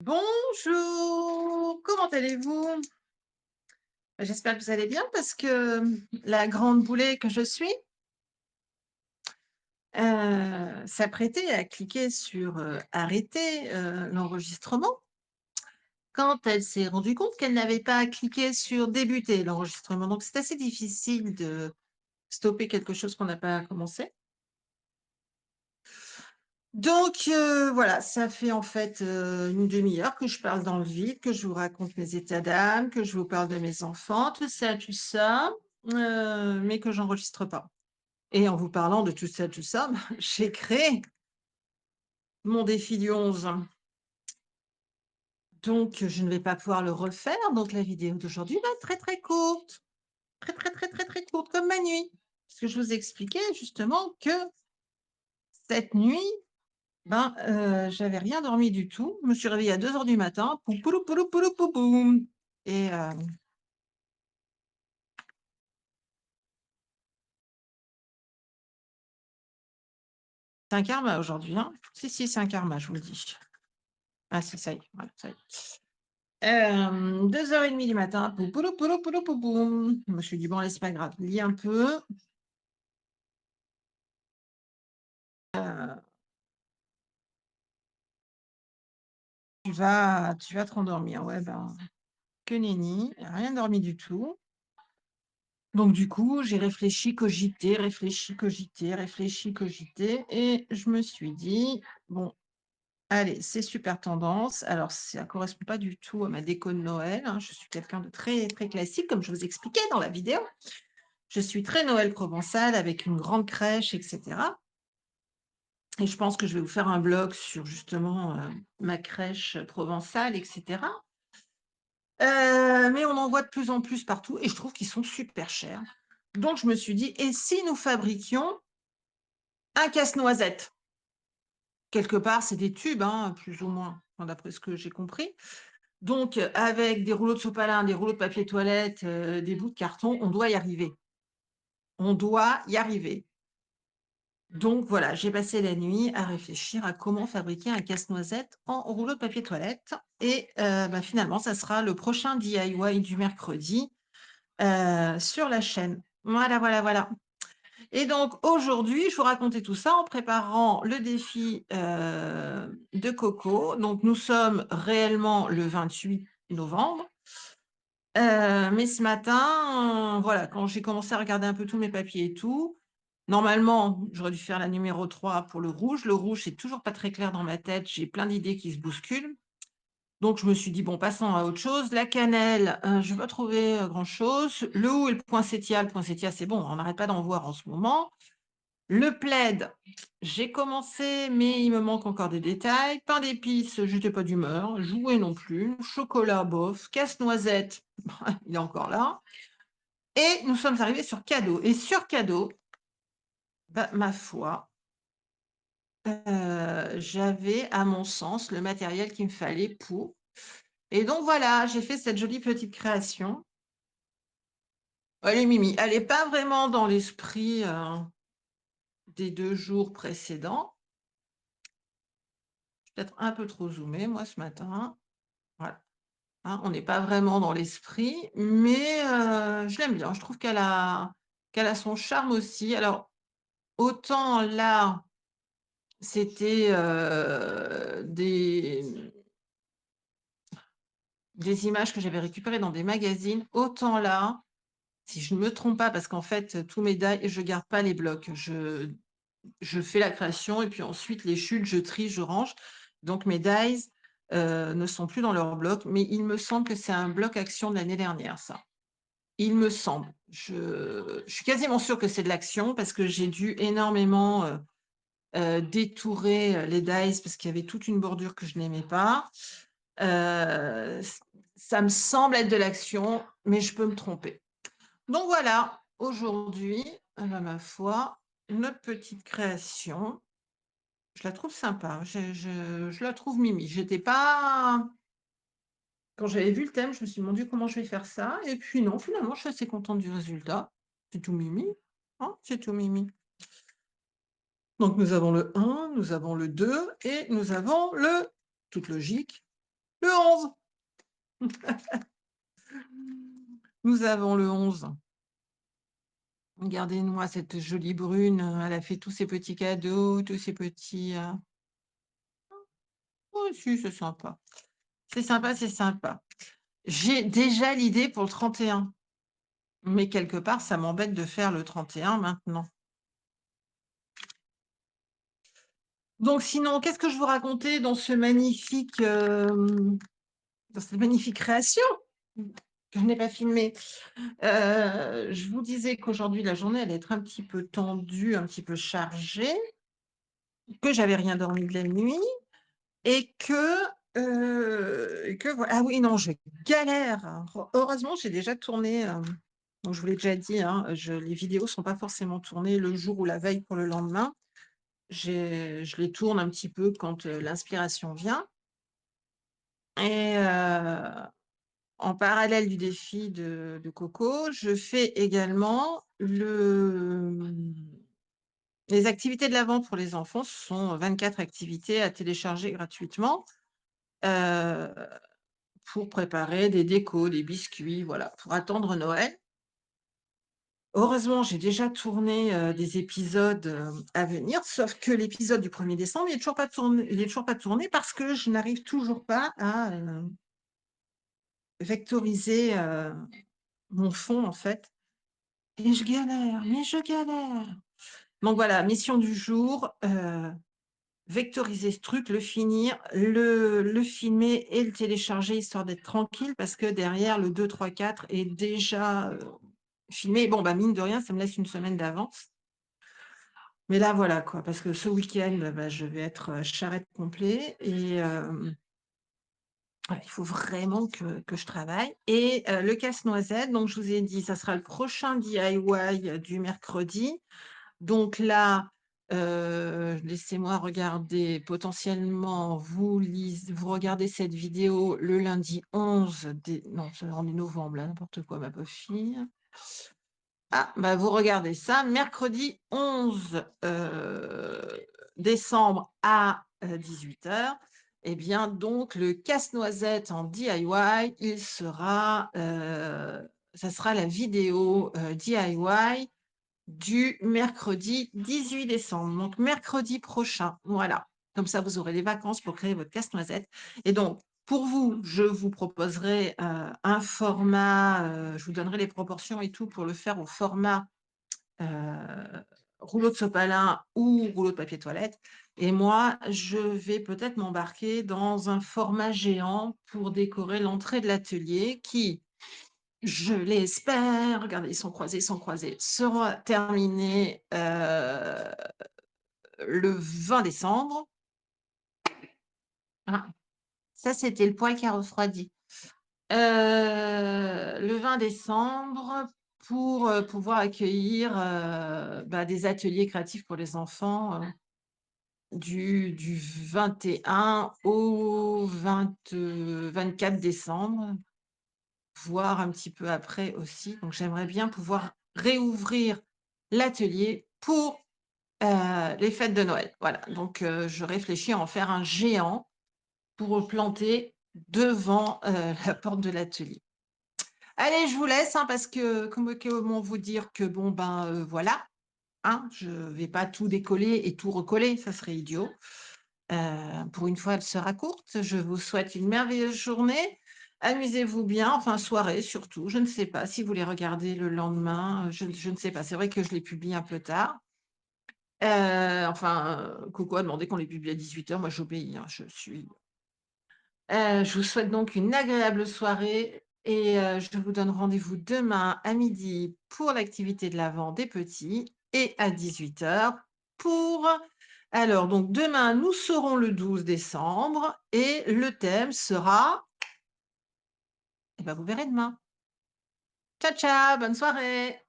Bonjour, comment allez-vous? J'espère que vous allez bien parce que la grande boulet que je suis, s'apprêtait à cliquer sur, arrêter, l'enregistrement quand elle s'est rendue compte qu'elle n'avait pas cliqué sur débuter l'enregistrement. Donc c'est assez difficile de stopper quelque chose qu'on n'a pas commencé. Donc voilà, ça fait en fait, 1/2 heure que je parle dans le vide, que je vous raconte mes états d'âme, que je vous parle de mes enfants, tout ça, mais que j'enregistre pas. Et en vous parlant de tout ça, j'ai créé mon défi du 11. Donc je ne vais pas pouvoir le refaire, donc la vidéo d'aujourd'hui va être très, très courte, très, très, très, très, très courte comme ma nuit. Parce que je vous expliquais justement que cette nuit, j'avais rien dormi du tout. Je me suis réveillée à 2 heures du matin, poum pouloup pouloup pouloup pou poum et c'est un karma aujourd'hui, hein. Si, si, c'est un karma, je vous le dis. Ah si, ça y est, voilà, ça y est. 2h30 du matin, pou pouloup pouloup pouloup pou poum. Je me suis dit: «Bon allez, c'est pas grave, lis un peu, heu, tu vas te rendormir». Ouais, ben, que nenni, rien dormi du tout. Donc du coup, j'ai réfléchi, cogité, réfléchi, cogité, réfléchi, cogité et je me suis dit: «Bon, allez, c'est super tendance». Alors ça correspond pas du tout à ma déco de Noël, hein. Je suis quelqu'un de très, très classique comme je vous expliquais dans la vidéo. Je suis très Noël provençal avec une grande crèche et cetera et je pense que je vais vous faire un blog sur justement, ma crèche provençale et cetera. Mais on en voit de plus en plus partout et je trouve qu'ils sont super chers. Donc je me suis dit: «Et si nous fabriquions un casse-noisette?» Quelque part, c'est des tubes, hein, plus ou moins, enfin d'après ce que j'ai compris. Donc, avec des rouleaux de sopalin, des rouleaux de papier toilette, des bouts de carton, on doit y arriver. On doit y arriver. Donc voilà, j'ai passé la nuit à réfléchir à comment fabriquer un casse-noisette en rouleau de papier toilette et finalement, ça sera le prochain DIY du mercredi, sur la chaîne. Voilà, voilà, voilà. Et donc aujourd'hui, je vous racontais tout ça en préparant le défi, de Coco. Donc nous sommes réellement le 28 novembre, mais ce matin, voilà, quand j'ai commencé à regarder un peu tous mes papiers et tout, normalement, j'aurais dû faire la numéro 3 pour le rouge. Le rouge, c'est toujours pas très clair dans ma tête, j'ai plein d'idées qui se bousculent. Donc je me suis dit: «Bon, passons à autre chose». La cannelle, je n'ai pas trouvé, grand-chose. Le hou et le poinsettia, c'est bon, on n'arrête pas d'en voir en ce moment. Le plaid, j'ai commencé, mais il me manque encore des détails. Pain d'épices, j'étais pas d'humeur. Jouet non plus. Chocolat, bof. Casse-noisette, il est encore là. Et nous sommes arrivés sur cadeau. Et sur cadeau, ma foi, j'avais, à mon sens, le matériel qu'il me fallait pour. Et donc voilà, j'ai fait cette jolie petite création. Elle est mimi. Elle est pas vraiment dans l'esprit, des 2 jours précédents. Peut-être un peu trop zoomée, moi, ce matin. Voilà. Hein, on n'est pas vraiment dans l'esprit, mais je l'aime bien. Je trouve qu'elle a son charme aussi. Alors, autant là, c'était, des images que j'avais récupérées dans des magazines, autant là, si je ne me trompe pas, parce qu'en fait, tous mes die je garde pas les blocs. Je fais la création et puis ensuite les chutes, je trie, je range. Donc mes dies, ne sont plus dans leur bloc, mais il me semble que c'est un bloc action de l'année dernière, ça. Il me semble. Je suis quasiment sûre que c'est de l'action parce que j'ai dû énormément, détourer, les dies parce qu'il y avait toute une bordure que je n'aimais pas. Ç Ça me semble être de l'action, mais je peux me tromper. Donc voilà, aujourd'hui, ma foi, notre petite création, je la trouve sympa. Je la trouve mimi. J'étais pas Quand j'avais vu le thème, je me suis demandé comment je vais faire ça et puis non, finalement, je suis assez contente du résultat. C'est tout mimi, hein, c'est tout mimi. Donc nous avons le 1, nous avons le 2 et nous avons le toute logique, Le 11. Nous avons le 11. Regardez-moi cette jolie brune, elle a fait tous ses petits cadeaux, tous ses petits, oh si, c'est sympa. C'est sympa, c'est sympa. J'ai déjà l'idée pour le 31, mais quelque part, ça m'embête de faire le 31 maintenant. Donc sinon, qu'est-ce que je vous racontais dans ce magnifique, dans cette magnifique création que je n'ai pas filmée? Je vous disais qu'aujourd'hui, la journée allait être un petit peu tendue, un petit peu chargée, que j'avais rien dormi de la nuit et que voi ah oui, non, je galère. Heureusement, j'ai déjà tourné, donc je vous l'ai déjà dit, hein, les vidéos sont pas forcément tournées le jour ou la veille pour le lendemain. Je les tourne un petit peu quand, l'inspiration vient et en parallèle du défi de Coco, je fais également les activités de l'Avent pour les enfants. Ce sont 24 activités à télécharger gratuitement, heu, pour préparer des décos, des biscuits, voilà, pour attendre Noël. Heureusement, j'ai déjà tourné, des épisodes, à venir, sauf que l'épisode du 1er décembre, il est toujours pas tourné parce que je n'arrive toujours pas à, vectoriser, mon fond, en fait, et je galère, mais je galère. Donc voilà, mission du jour, vectoriser ce truc, le finir, le filmer et le télécharger histoire d'être tranquille parce que derrière le 2, 3, 4 est déjà, filmé. Bon, bah, mine de rien, ça me laisse une semaine d'avance. Mais là, voilà quoi, parce que ce week-end, bah, je vais être, charrette complet et ouais, il faut vraiment que je travaille et le casse-noisette, donc je vous ai dit, ça sera le prochain DIY du mercredi. Donc là, laissez-moi regarder, potentiellement, vous regardez cette vidéo le lundi 11 dé non, on est novembre là, n'importe quoi ma pauvre fille. Ah, bah, vous regardez ça mercredi 11, décembre à, 18h. Et bien donc le casse-noisette en DIY, ça sera la vidéo, DIY du mercredi 18 décembre, donc mercredi prochain, voilà. Comme ça, vous aurez les vacances pour créer votre casse-noisette et donc pour vous, je vous proposerai, un format, je vous donnerai les proportions et tout pour le faire au format, heu, rouleau de sopalin ou rouleau de papier toilette et moi, je vais peut-être m'embarquer dans un format géant pour décorer l'entrée de l'atelier qui, je l'espère, regardez, ils sont croisés, sera terminé, le 20 décembre. Ah, ça, c'était le poêle qui a refroidi. Le 20 décembre pour, pouvoir accueillir, bah, des ateliers créatifs pour les enfants, du 21 au 24 décembre. Voir un petit peu après aussi. Donc j'aimerais bien pouvoir réouvrir l'atelier pour, les fêtes de Noël. Voilà, donc je réfléchis à en faire un géant pour le planter devant, la porte de l'atelier. Allez, je vous laisse, hein, parce que comment vous dire que bon, ben, voilà, hein, je vais pas tout décoller et tout recoller, ça serait idiot. Pour une fois, elle sera courte. Je vous souhaite une merveilleuse journée. Amusez-vous bien, enfin soirée surtout. Je ne sais pas si vous les regardez le lendemain, je ne sais pas. C'est vrai que je les publie un peu tard. Coco a demandé qu'on les publie à 18h. Moi, j'obéis, hein, je vous souhaite donc une agréable soirée et je vous donne rendez-vous demain à midi pour l'activité de l'Avent des petits et à 18h pour alors donc demain, nous serons le 12 décembre et le thème sera eh ben, vous verrez demain. Ciao, ciao, bonne soirée.